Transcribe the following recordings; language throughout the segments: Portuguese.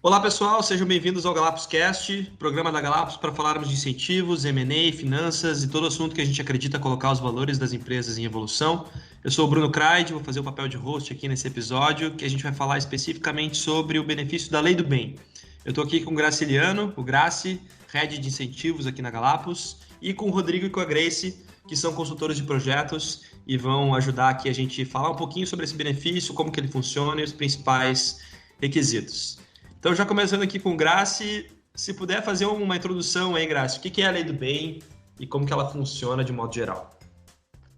Olá pessoal, sejam bem-vindos ao Galapos Cast, programa da Galapos para falarmos de incentivos, M&A, finanças e todo assunto que a gente acredita colocar os valores das empresas em evolução. Eu sou o Bruno Kraid, vou fazer o papel de host aqui nesse episódio, que a gente vai falar especificamente sobre o benefício da Lei do Bem. Eu estou aqui com o Graciliano, o Graci, Head de Incentivos aqui na Galapos, e com o Rodrigo e com a Grace, que são consultores de projetos e vão ajudar aqui a gente falar um pouquinho sobre esse benefício, como que ele funciona e os principais requisitos. Então, já começando aqui com o Graci, se puder fazer uma introdução aí, Graci, o que é a Lei do Bem e como que ela funciona de modo geral?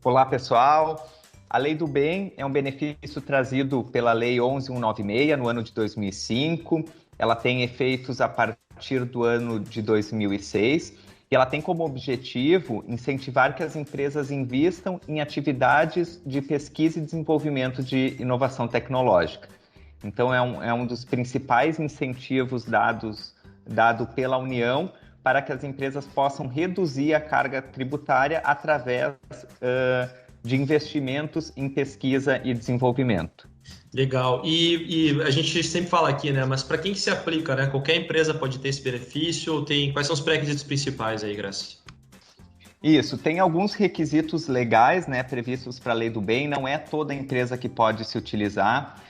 Olá, pessoal. A Lei do Bem é um benefício trazido pela Lei 11.196, no ano de 2005. Ela tem efeitos a partir do ano de 2006 e ela tem como objetivo incentivar que as empresas invistam em atividades de pesquisa e desenvolvimento de inovação tecnológica. Então, é um dos principais incentivos dado pela União para que as empresas possam reduzir a carga tributária através de investimentos em pesquisa e desenvolvimento. Legal. E a gente sempre fala aqui, né? Mas para quem que se aplica, né? Qualquer empresa pode ter esse benefício ou quais são os pré-requisitos principais aí, Graci? Isso, tem alguns requisitos legais, né, previstos para a Lei do Bem, não é toda empresa que pode se utilizar.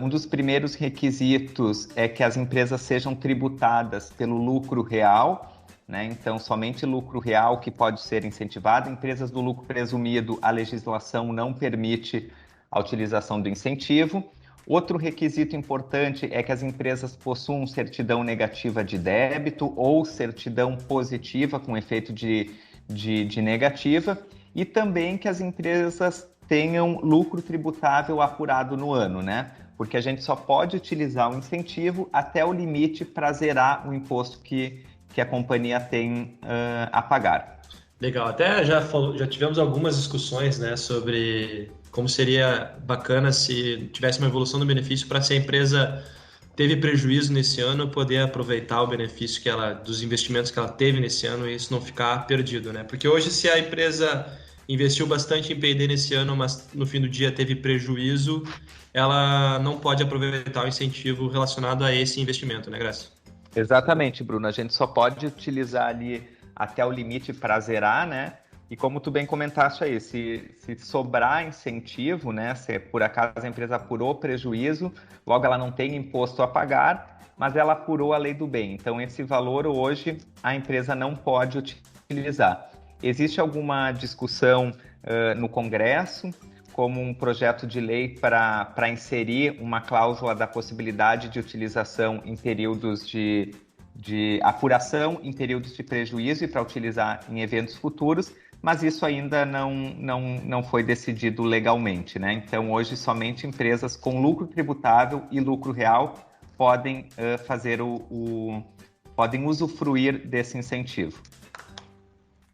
Um dos primeiros requisitos é que as empresas sejam tributadas pelo lucro real, né? Então, somente lucro real que pode ser incentivado. Empresas do lucro presumido, a legislação não permite a utilização do incentivo. Outro requisito importante é que as empresas possuam certidão negativa de débito ou certidão positiva com efeito de negativa, e também que as empresas tenham lucro tributável apurado no ano, né? Porque a gente só pode utilizar o incentivo até o limite para zerar o imposto que a companhia tem a pagar. Legal, até já tivemos algumas discussões, né, sobre como seria bacana se tivesse uma evolução do benefício para se a empresa teve prejuízo nesse ano, poder aproveitar o benefício dos investimentos que ela teve nesse ano e isso não ficar perdido, né? Porque hoje, se a empresa investiu bastante em P&D nesse ano, mas no fim do dia teve prejuízo, ela não pode aproveitar o incentivo relacionado a esse investimento, né, Graça? Exatamente, Bruno. A gente só pode utilizar ali até o limite para zerar, né? E como tu bem comentaste aí, se sobrar incentivo, né? Se por acaso a empresa apurou prejuízo, logo ela não tem imposto a pagar, mas ela apurou a Lei do Bem. Então, esse valor hoje a empresa não pode utilizar. Existe alguma discussão no Congresso, como um projeto de lei para inserir uma cláusula da possibilidade de utilização em períodos de apuração, em períodos de prejuízo e para utilizar em eventos futuros, mas isso ainda não foi decidido legalmente, né? Então, hoje, somente empresas com lucro tributável e lucro real podem podem usufruir desse incentivo.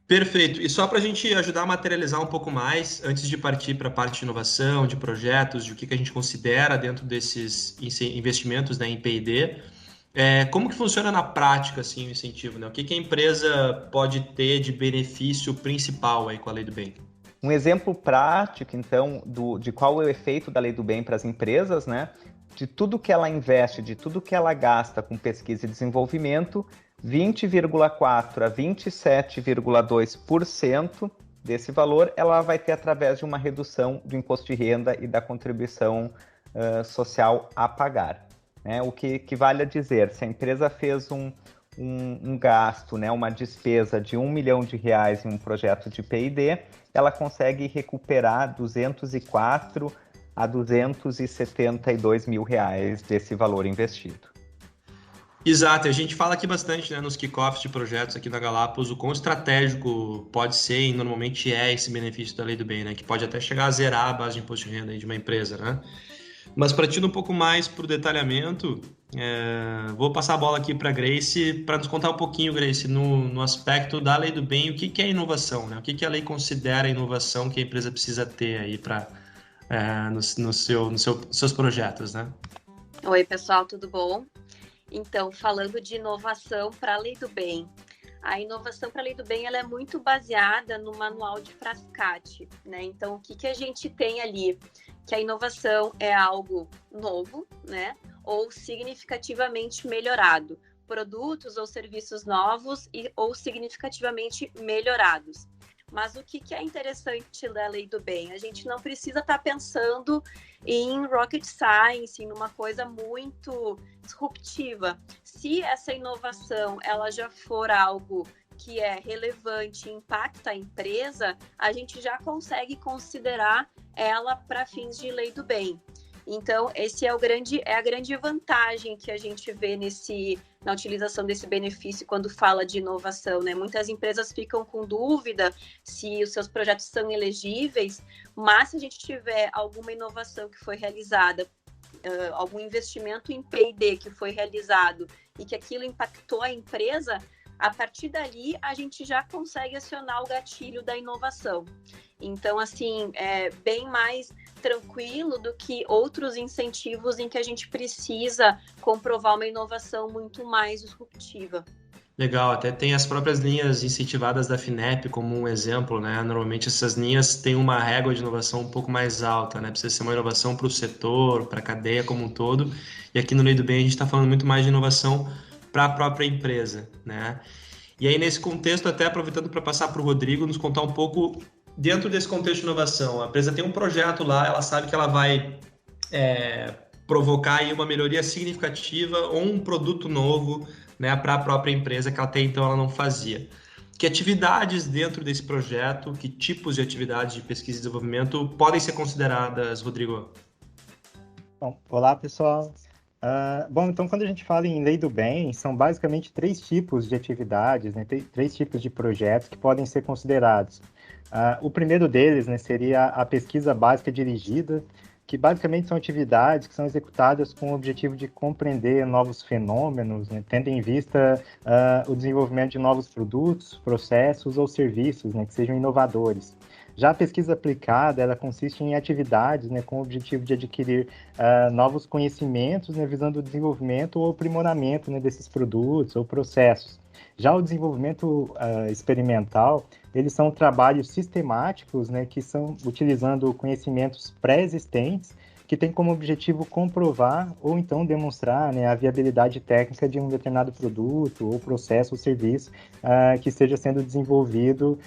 Perfeito. E só para a gente ajudar a materializar um pouco mais, antes de partir para a parte de inovação, de projetos, de o que a gente considera dentro desses investimentos, né, em P&D, como que funciona na prática assim, o incentivo, né? O que a empresa pode ter de benefício principal aí com a Lei do Bem? Um exemplo prático, então, de qual é o efeito da Lei do Bem para as empresas, né? De tudo que ela investe, de tudo que ela gasta com pesquisa e desenvolvimento, 20,4% a 27,2% desse valor ela vai ter através de uma redução do imposto de renda e da contribuição social a pagar. Né? O que vale a dizer, se a empresa fez um gasto, né, uma despesa de R$1 milhão em um projeto de P&D, ela consegue recuperar 204 a 272 mil reais desse valor investido. Exato, a gente fala aqui bastante, né, nos kickoffs de projetos aqui da Galapos, o quão estratégico pode ser e normalmente é esse benefício da Lei do Bem, né, que pode até chegar a zerar a base de imposto de renda aí de uma empresa, né? Mas partindo um pouco mais para o detalhamento, vou passar a bola aqui para a Grace, para nos contar um pouquinho, Grace, no aspecto da Lei do Bem, o que é inovação, né? O que a lei considera inovação que a empresa precisa ter aí nos seus projetos, né? Oi, pessoal, tudo bom? Então, falando de inovação para a Lei do Bem, a inovação para a Lei do Bem ela é muito baseada no manual de Frascati, né? Então, o que a gente tem ali? Que a inovação é algo novo, né? ou significativamente melhorado. Produtos ou serviços novos ou significativamente melhorados. Mas o que é interessante da Lei do Bem? A gente não precisa estar pensando em rocket science, em uma coisa muito disruptiva. Se essa inovação ela já for algo que é relevante e impacta a empresa, a gente já consegue considerar ela para fins de Lei do Bem. Então, esse é a grande vantagem que a gente vê na utilização desse benefício quando fala de inovação, né? Muitas empresas ficam com dúvida se os seus projetos são elegíveis, mas se a gente tiver alguma inovação que foi realizada, algum investimento em P&D que foi realizado e que aquilo impactou a empresa, a partir dali a gente já consegue acionar o gatilho da inovação. Então, assim, é bem mais tranquilo do que outros incentivos em que a gente precisa comprovar uma inovação muito mais disruptiva. Legal, até tem as próprias linhas incentivadas da FINEP como um exemplo, né? Normalmente essas linhas têm uma régua de inovação um pouco mais alta, né? Precisa ser uma inovação para o setor, para a cadeia como um todo. E aqui no Lei do Bem a gente está falando muito mais de inovação para a própria empresa, né? E aí nesse contexto, até aproveitando para passar para o Rodrigo, nos contar um pouco dentro desse contexto de inovação. A empresa tem um projeto lá, ela sabe que ela vai provocar aí uma melhoria significativa ou um produto novo, né, para a própria empresa que até então ela não fazia. Que atividades dentro desse projeto, que tipos de atividades de pesquisa e desenvolvimento podem ser consideradas, Rodrigo? Bom, olá, pessoal. Bom, então, quando a gente fala em Lei do Bem, são basicamente 3 tipos de atividades, né, 3 tipos de projetos que podem ser considerados. O primeiro deles, né, seria a pesquisa básica dirigida, que basicamente são atividades que são executadas com o objetivo de compreender novos fenômenos, né, tendo em vista o desenvolvimento de novos produtos, processos ou serviços, né, que sejam inovadores. Já a pesquisa aplicada, ela consiste em atividades, né, com o objetivo de adquirir novos conhecimentos, né, visando o desenvolvimento ou aprimoramento, né, desses produtos ou processos. Já o desenvolvimento experimental, eles são trabalhos sistemáticos, né, que são utilizando conhecimentos pré-existentes, que tem como objetivo comprovar ou então demonstrar, né, a viabilidade técnica de um determinado produto ou processo ou serviço que esteja sendo desenvolvido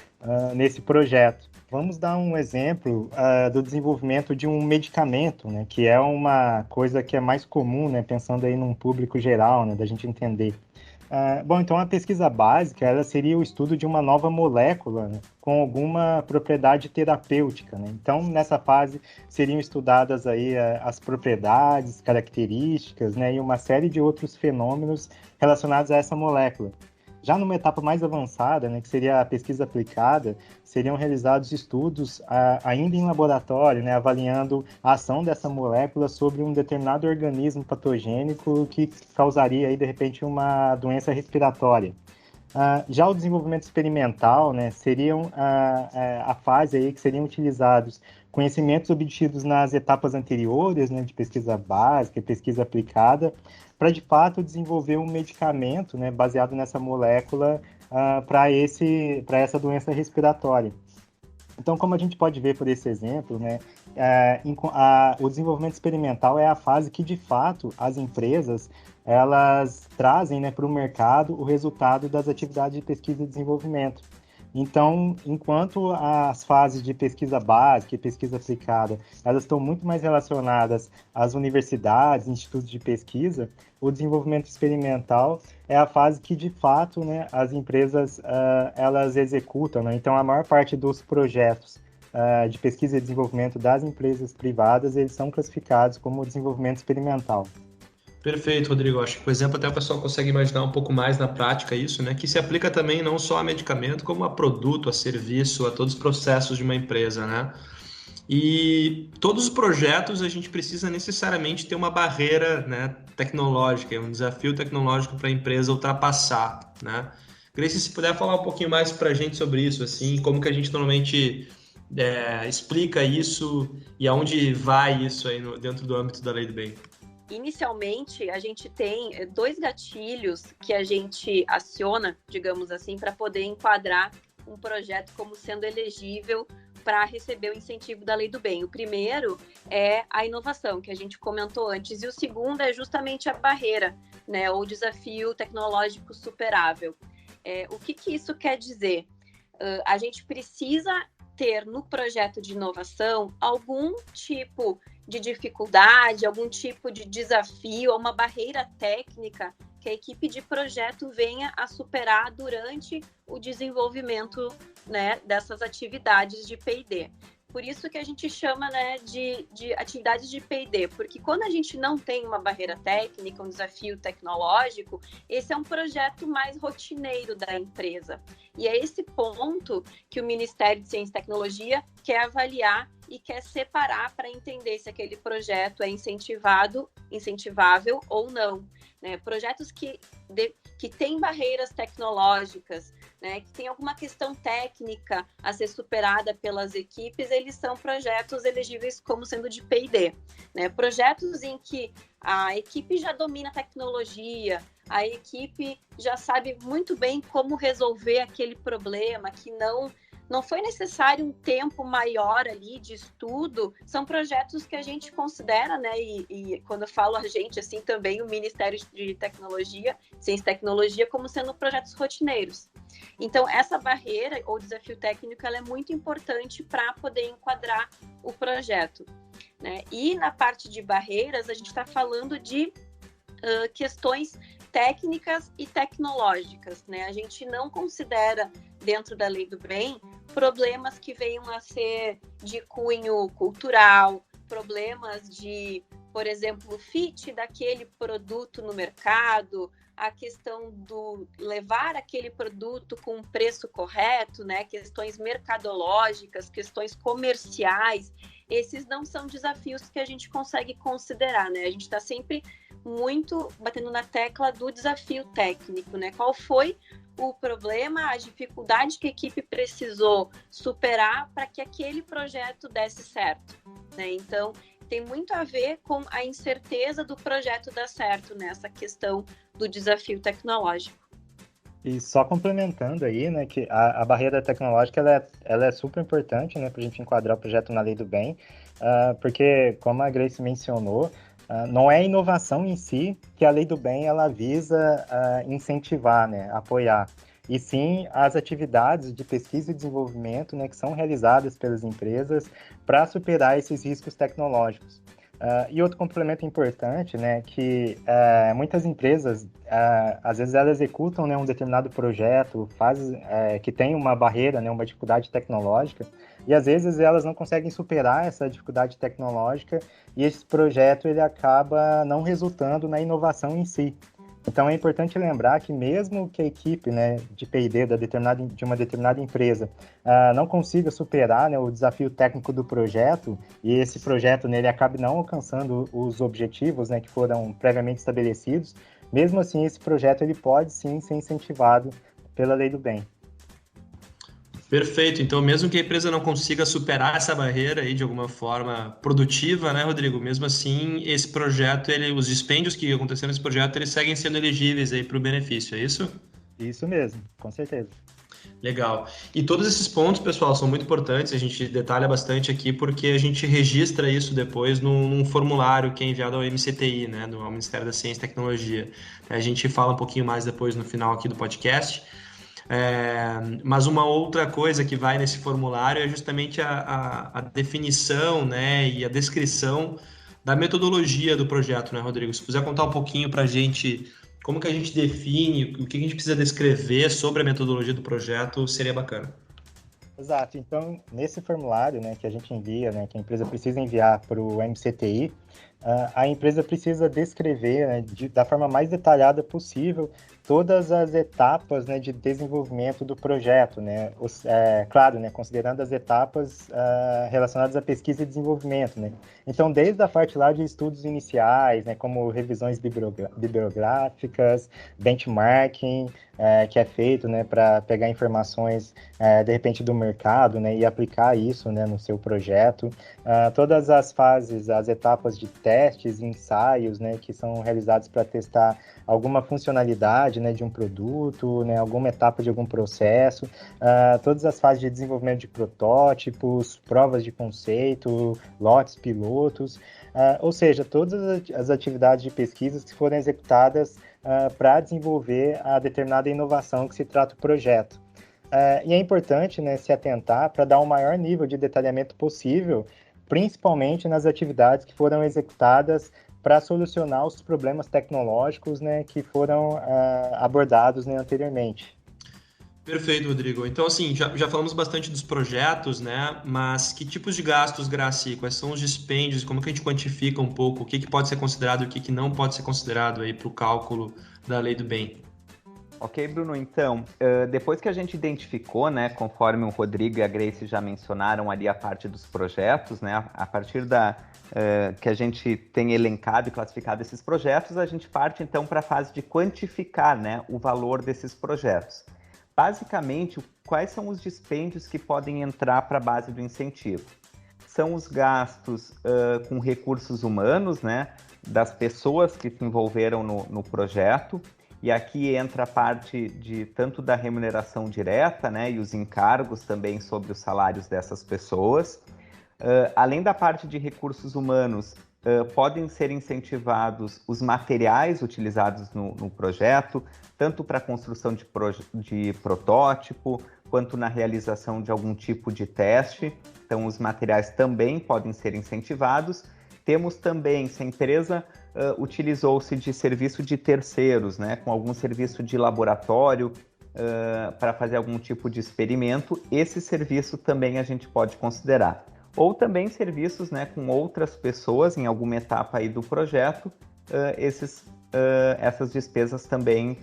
nesse projeto. Vamos dar um exemplo do desenvolvimento de um medicamento, né, que é uma coisa que é mais comum, né, pensando aí num público geral, né, da gente entender. Bom, então a pesquisa básica ela seria o estudo de uma nova molécula, né, com alguma propriedade terapêutica, né? Então, nessa fase seriam estudadas aí as propriedades, características, né, e uma série de outros fenômenos relacionados a essa molécula. Já numa etapa mais avançada, né, que seria a pesquisa aplicada, seriam realizados estudos ainda em laboratório, né, avaliando a ação dessa molécula sobre um determinado organismo patogênico que causaria, aí, de repente, uma doença respiratória. Já o desenvolvimento experimental, né, seriam a fase aí que seriam utilizados conhecimentos obtidos nas etapas anteriores, né, de pesquisa básica e pesquisa aplicada, para, de fato, desenvolver um medicamento, né, baseado nessa molécula para essa doença respiratória. Então, como a gente pode ver por esse exemplo, né, o desenvolvimento experimental é a fase que, de fato, as empresas elas trazem, né, para o mercado o resultado das atividades de pesquisa e desenvolvimento. Então, enquanto as fases de pesquisa básica e pesquisa aplicada, elas estão muito mais relacionadas às universidades, institutos de pesquisa, o desenvolvimento experimental é a fase que, de fato, né, as empresas elas executam, né? Então, a maior parte dos projetos de pesquisa e desenvolvimento das empresas privadas, eles são classificados como desenvolvimento experimental. Perfeito, Rodrigo. Acho que, por exemplo, até o pessoal consegue imaginar um pouco mais na prática isso, né? Que se aplica também não só a medicamento, como a produto, a serviço, a todos os processos de uma empresa, né? E todos os projetos a gente precisa necessariamente ter uma barreira, né, tecnológica, um desafio tecnológico para a empresa ultrapassar, né? Grace, se puder falar um pouquinho mais para a gente sobre isso, assim, como que a gente normalmente explica isso e aonde vai isso aí dentro do âmbito da Lei do Bem? Inicialmente, a gente tem 2 gatilhos que a gente aciona, digamos assim, para poder enquadrar um projeto como sendo elegível para receber o incentivo da Lei do Bem. O primeiro é a inovação, que a gente comentou antes, e o segundo é justamente a barreira, né, ou desafio tecnológico superável. O que isso quer dizer? A gente precisa ter no projeto de inovação algum tipo de dificuldade, algum tipo de desafio, uma barreira técnica que a equipe de projeto venha a superar durante o desenvolvimento, né, dessas atividades de P&D. Por isso que a gente chama, né, de atividades de P&D, porque quando a gente não tem uma barreira técnica, um desafio tecnológico, esse é um projeto mais rotineiro da empresa. E é esse ponto que o Ministério de Ciência e Tecnologia quer avaliar e quer separar para entender se aquele projeto é incentivável ou não. Né? Projetos que têm barreiras tecnológicas, né, que tem alguma questão técnica a ser superada pelas equipes, eles são projetos elegíveis como sendo de P&D. Né? Projetos em que a equipe já domina a tecnologia, a equipe já sabe muito bem como resolver aquele problema, que não foi necessário um tempo maior ali de estudo, são projetos que a gente considera, né, e quando eu falo a gente, assim, também o Ministério de Tecnologia, Ciência e Tecnologia, como sendo projetos rotineiros. Então, essa barreira ou desafio técnico, ela é muito importante para poder enquadrar o projeto. Né? E na parte de barreiras, a gente está falando de questões técnicas e tecnológicas. Né? A gente não considera, dentro da Lei do Bem, problemas que venham a ser de cunho cultural, problemas de, por exemplo, fit daquele produto no mercado, a questão do levar aquele produto com um preço correto, né? Questões mercadológicas, questões comerciais, esses não são desafios que a gente consegue considerar, né? A gente está sempre muito batendo na tecla do desafio técnico, né? Qual foi o problema, a dificuldade que a equipe precisou superar para que aquele projeto desse certo, né? Então, tem muito a ver com a incerteza do projeto dar certo nessa questão do desafio tecnológico. E só complementando aí, né, que a barreira tecnológica ela é super importante, né, para a gente enquadrar o projeto na Lei do Bem, porque, como a Grace mencionou, não é a inovação em si que a Lei do Bem ela visa incentivar, né, apoiar, e sim as atividades de pesquisa e desenvolvimento, né, que são realizadas pelas empresas para superar esses riscos tecnológicos. E outro complemento importante, né, que muitas empresas, às vezes elas executam, né, um determinado projeto, que tem uma barreira, né, uma dificuldade tecnológica, e às vezes elas não conseguem superar essa dificuldade tecnológica e esse projeto ele acaba não resultando na inovação em si. Então, é importante lembrar que mesmo que a equipe, né, de P&D de uma determinada empresa não consiga superar, né, o desafio técnico do projeto e esse projeto ele acabe não alcançando os objetivos, né, que foram previamente estabelecidos, mesmo assim, esse projeto ele pode sim ser incentivado pela Lei do Bem. Perfeito. Então, mesmo que a empresa não consiga superar essa barreira aí de alguma forma produtiva, né, Rodrigo? Mesmo assim, esse projeto, os dispêndios que aconteceram nesse projeto, eles seguem sendo elegíveis aí para o benefício, é isso? Isso mesmo, com certeza. Legal. E todos esses pontos, pessoal, são muito importantes, a gente detalha bastante aqui porque a gente registra isso depois num formulário que é enviado ao MCTI, né, ao Ministério da Ciência e Tecnologia. A gente fala um pouquinho mais depois no final aqui do podcast. Mas uma outra coisa que vai nesse formulário é justamente a definição, né, e a descrição da metodologia do projeto, né, Rodrigo? Se puder contar um pouquinho para a gente como que a gente define, o que a gente precisa descrever sobre a metodologia do projeto, seria bacana. Exato. Então, nesse formulário, né, que a gente envia, né, que a empresa precisa enviar para o MCTI, a empresa precisa descrever, né, da forma mais detalhada possível todas as etapas, né, de desenvolvimento do projeto, né, claro, né, considerando as etapas relacionadas à pesquisa e desenvolvimento, né. Então, desde a parte lá de estudos iniciais, né, como revisões bibliográficas, benchmarking, que é feito, né, para pegar informações, de repente, do mercado, né, e aplicar isso, né, no seu projeto. Todas as fases, as etapas de testes e ensaios, né, que são realizados para testar alguma funcionalidade, né, de um produto, né, alguma etapa de algum processo, todas as fases de desenvolvimento de protótipos, provas de conceito, lotes, pilotos, ou seja, todas as atividades de pesquisa que foram executadas para desenvolver a determinada inovação que se trata o projeto. E é importante, né, se atentar para dar o maior nível de detalhamento possível, principalmente nas atividades que foram executadas para solucionar os problemas tecnológicos, né, que foram abordados, né, anteriormente. Perfeito, Rodrigo. Então, assim, já falamos bastante dos projetos, né? Mas que tipos de gastos, Graci? Quais são os dispêndios? Como que a gente quantifica um pouco o que pode ser considerado e o que não pode ser considerado aí para o cálculo da lei do bem? Ok, Bruno, então, depois que a gente identificou, né, conforme o Rodrigo e a Grace já mencionaram ali a parte dos projetos, né, a partir que a gente tem elencado e classificado esses projetos, a gente parte então para a fase de quantificar, né, o valor desses projetos. Basicamente, quais são os dispêndios que podem entrar para a base do incentivo? São os gastos com recursos humanos, né, das pessoas que se envolveram no projeto. E aqui entra a parte de tanto da remuneração direta, né, e os encargos também sobre os salários dessas pessoas. Além da parte de recursos humanos, podem ser incentivados os materiais utilizados no projeto, tanto para a construção de protótipo, quanto na realização de algum tipo de teste. Então, os materiais também podem ser incentivados. Temos também, se a empresa utilizou-se de serviço de terceiros, né, com algum serviço de laboratório para fazer algum tipo de experimento, esse serviço também a gente pode considerar. Ou também serviços, né, com outras pessoas em alguma etapa aí do projeto, essas despesas também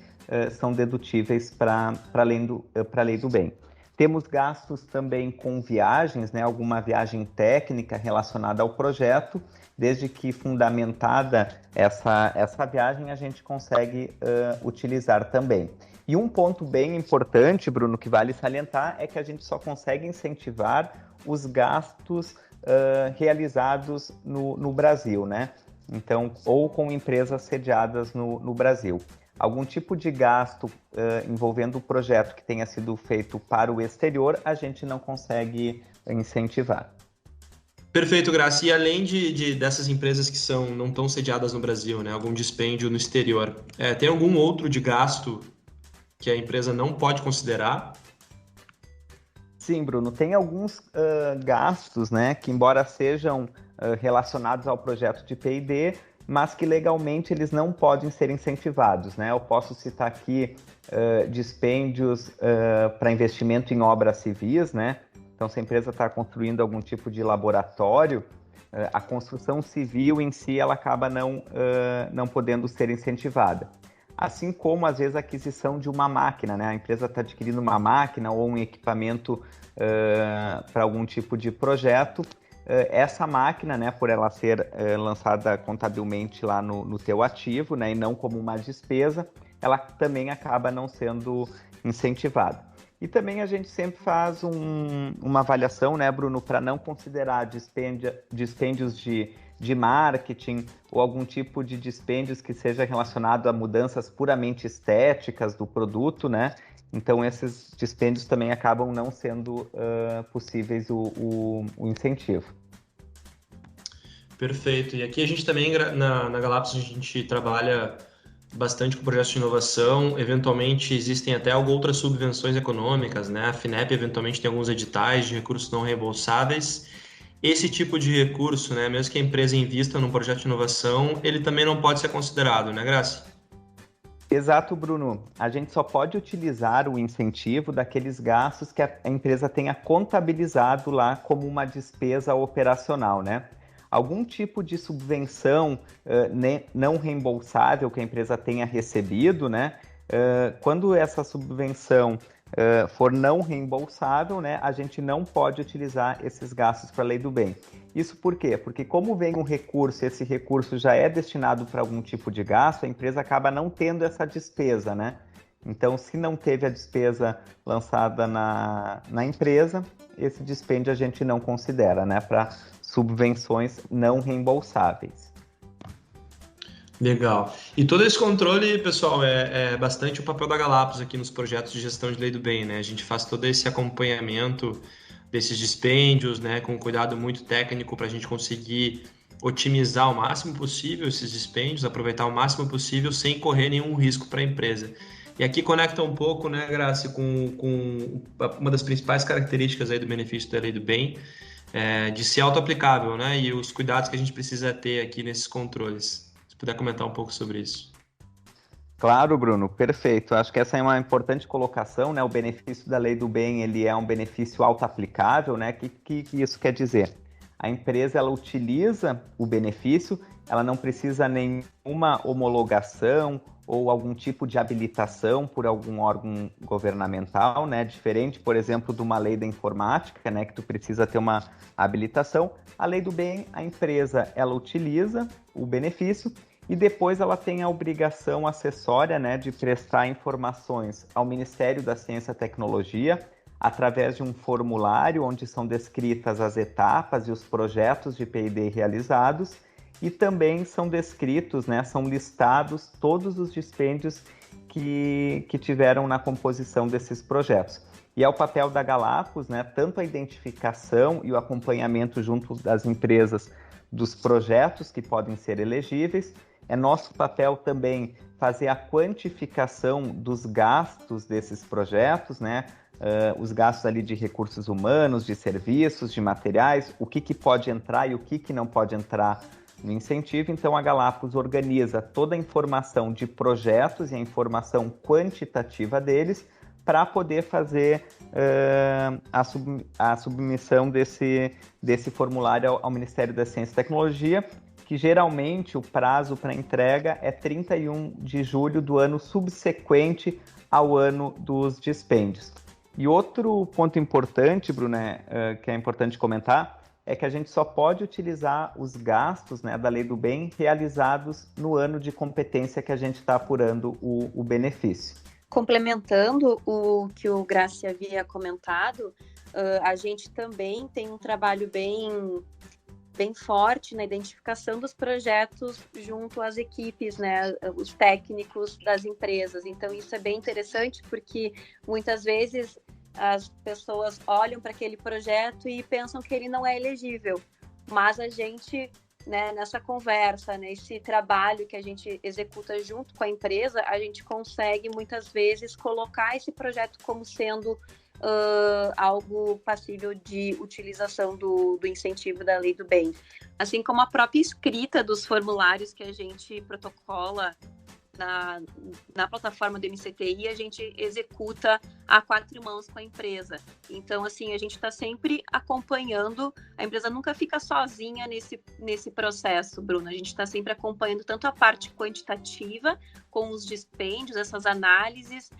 são dedutíveis para a lei do bem. Temos gastos também com viagens, né, alguma viagem técnica relacionada ao projeto, desde que fundamentada essa viagem, a gente consegue utilizar também. E um ponto bem importante, Bruno, que vale salientar, é que a gente só consegue incentivar os gastos realizados no Brasil, né? Então, ou com empresas sediadas no Brasil. Algum tipo de gasto envolvendo o projeto que tenha sido feito para o exterior, a gente não consegue incentivar. Perfeito, Graça. E além dessas empresas que não estão sediadas no Brasil, né, algum dispêndio no exterior, tem algum outro de gasto que a empresa não pode considerar? Sim, Bruno, tem alguns gastos, né, que embora sejam relacionados ao projeto de P&D, mas que legalmente eles não podem ser incentivados, né? Eu posso citar aqui dispêndios para investimento em obras civis, né? Então, se a empresa está construindo algum tipo de laboratório, a construção civil em si ela acaba não podendo ser incentivada. Assim como, às vezes, a aquisição de uma máquina, né? A empresa está adquirindo uma máquina ou um equipamento para algum tipo de projeto. Essa máquina, né, por ela ser lançada contabilmente lá no teu ativo, né, e não como uma despesa, ela também acaba não sendo incentivada. E também a gente sempre faz uma avaliação, né, Bruno, para não considerar dispêndios de marketing ou algum tipo de dispêndios que seja relacionado a mudanças puramente estéticas do produto, né? Então, esses dispêndios também acabam não sendo possíveis o incentivo. Perfeito. E aqui a gente também, na Galápagos, a gente trabalha bastante com projetos de inovação. Eventualmente, existem até outras subvenções econômicas, né? A FINEP, eventualmente, tem alguns editais de recursos não reembolsáveis. Esse tipo de recurso, né, mesmo que a empresa invista num projeto de inovação, ele também não pode ser considerado, né, Graça? Exato, Bruno. A gente só pode utilizar o incentivo daqueles gastos que a empresa tenha contabilizado lá como uma despesa operacional, né? Algum tipo de subvenção não reembolsável que a empresa tenha recebido, né? Quando essa subvenção for não reembolsável, né, a gente não pode utilizar esses gastos para a lei do bem. Isso por quê? Porque como vem um recurso, esse recurso já é destinado para algum tipo de gasto, a empresa acaba não tendo essa despesa, né? Então, se não teve a despesa lançada na empresa, esse dispêndio a gente não considera, né, para subvenções não reembolsáveis. Legal. E todo esse controle, pessoal, é bastante o papel da Galápagos aqui nos projetos de gestão de lei do bem, né? A gente faz todo esse acompanhamento desses dispêndios, né, com cuidado muito técnico para a gente conseguir otimizar o máximo possível esses dispêndios, aproveitar o máximo possível sem correr nenhum risco para a empresa. E aqui conecta um pouco, né, Graça, com uma das principais características aí do benefício da lei do bem, de ser auto-aplicável, né, e os cuidados que a gente precisa ter aqui nesses controles. Se puder comentar um pouco sobre isso. Claro, Bruno, perfeito. Acho que essa é uma importante colocação, né? O benefício da lei do bem, ele é um benefício auto-aplicável, né? O que isso quer dizer? A empresa, ela utiliza o benefício, ela não precisa nenhuma homologação ou algum tipo de habilitação por algum órgão governamental, né? Diferente, por exemplo, de uma lei da informática, né? Que tu precisa ter uma habilitação. A lei do bem, a empresa, ela utiliza o benefício e depois ela tem a obrigação acessória, né, de prestar informações ao Ministério da Ciência e Tecnologia através de um formulário onde são descritas as etapas e os projetos de P&D realizados e também são descritos, né, são listados todos os dispêndios que tiveram na composição desses projetos. E é o papel da Galápagos, né, tanto a identificação e o acompanhamento junto das empresas dos projetos que podem ser elegíveis. É nosso papel também fazer a quantificação dos gastos desses projetos, né? Os gastos ali de recursos humanos, de serviços, de materiais, o que pode entrar e o que não pode entrar no incentivo. Então, a Galápagos organiza toda a informação de projetos e a informação quantitativa deles para poder fazer a submissão desse formulário ao Ministério da Ciência e Tecnologia, que geralmente o prazo para entrega é 31 de julho do ano subsequente ao ano dos dispêndios. E outro ponto importante, Bruno, que é importante comentar, é que a gente só pode utilizar os gastos, né, da lei do bem realizados no ano de competência que a gente está apurando o benefício. Complementando o que o Graci havia comentado, a gente também tem um trabalho bem forte na identificação dos projetos junto às equipes, né, os técnicos das empresas. Então, isso é bem interessante porque muitas vezes as pessoas olham para aquele projeto e pensam que ele não é elegível, mas a gente, né, nessa conversa, nesse trabalho que a gente executa junto com a empresa, a gente consegue muitas vezes colocar esse projeto como sendo algo passível de utilização do incentivo da lei do bem. Assim como a própria escrita dos formulários que a gente protocola na plataforma do MCTI, a gente executa a 4 mãos com a empresa. Então, assim, a gente está sempre acompanhando, a empresa nunca fica sozinha nesse processo, Bruno. A gente está sempre acompanhando tanto a parte quantitativa, com os dispêndios, essas análises,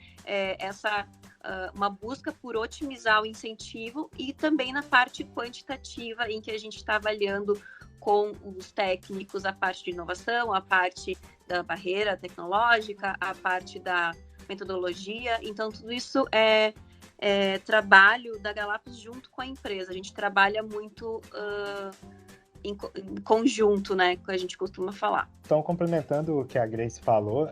uma busca por otimizar o incentivo e também na parte quantitativa, em que a gente está avaliando com os técnicos a parte de inovação, a parte da barreira tecnológica, a parte da metodologia. Então, tudo isso é trabalho da Galápagos junto com a empresa. A gente trabalha muito em conjunto, né, que a gente costuma falar. Então, complementando o que a Grace falou,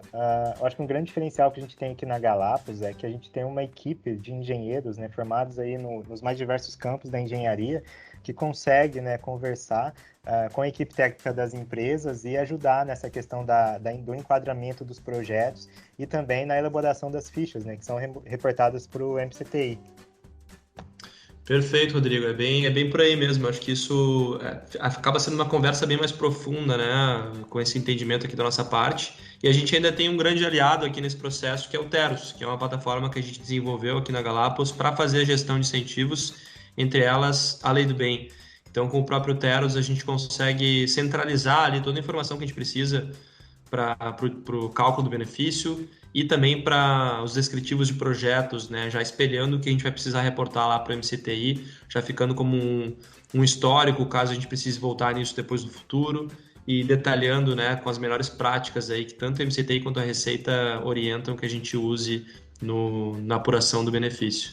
eu acho que um grande diferencial que a gente tem aqui na Galápagos é que a gente tem uma equipe de engenheiros, né, formados aí nos mais diversos campos da engenharia, que consegue, né, conversar com a equipe técnica das empresas e ajudar nessa questão do enquadramento dos projetos e também na elaboração das fichas, né, que são reportadas para o MCTI. Perfeito, Rodrigo. É bem por aí mesmo. Acho que isso acaba sendo uma conversa bem mais profunda, né? Com esse entendimento aqui da nossa parte. E a gente ainda tem um grande aliado aqui nesse processo, que é o Teros, que é uma plataforma que a gente desenvolveu aqui na Galápagos para fazer a gestão de incentivos, entre elas a Lei do Bem. Então, com o próprio Teros, a gente consegue centralizar ali toda a informação que a gente precisa para o cálculo do benefício e também para os descritivos de projetos, né, já espelhando o que a gente vai precisar reportar lá para o MCTI, já ficando como um histórico, caso a gente precise voltar nisso depois no futuro, e detalhando, né, com as melhores práticas aí que tanto a MCTI quanto a Receita orientam que a gente use na apuração do benefício.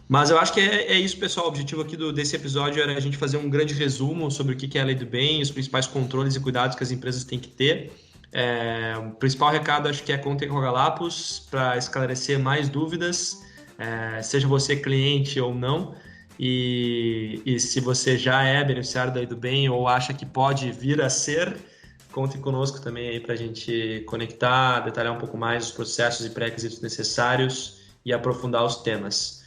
Mas eu acho que é isso, pessoal. O objetivo aqui desse episódio era a gente fazer um grande resumo sobre o que é a Lei do Bem, os principais controles e cuidados que as empresas têm que ter. O principal recado, acho que é contem com a Galápagos para esclarecer mais dúvidas, seja você cliente ou não, e se você já é beneficiário da Lei do Bem ou acha que pode vir a ser, contem conosco também aí para a gente conectar, detalhar um pouco mais os processos e pré-requisitos necessários e aprofundar os temas.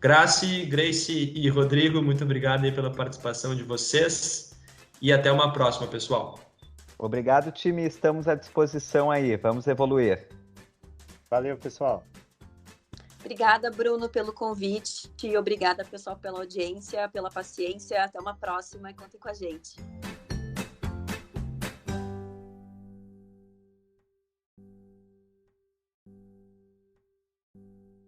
Grace e Rodrigo, muito obrigado aí pela participação de vocês e até uma próxima, pessoal. Obrigado, time. Estamos à disposição aí. Vamos evoluir. Valeu, pessoal. Obrigada, Bruno, pelo convite e obrigada, pessoal, pela audiência, pela paciência. Até uma próxima e contem com a gente.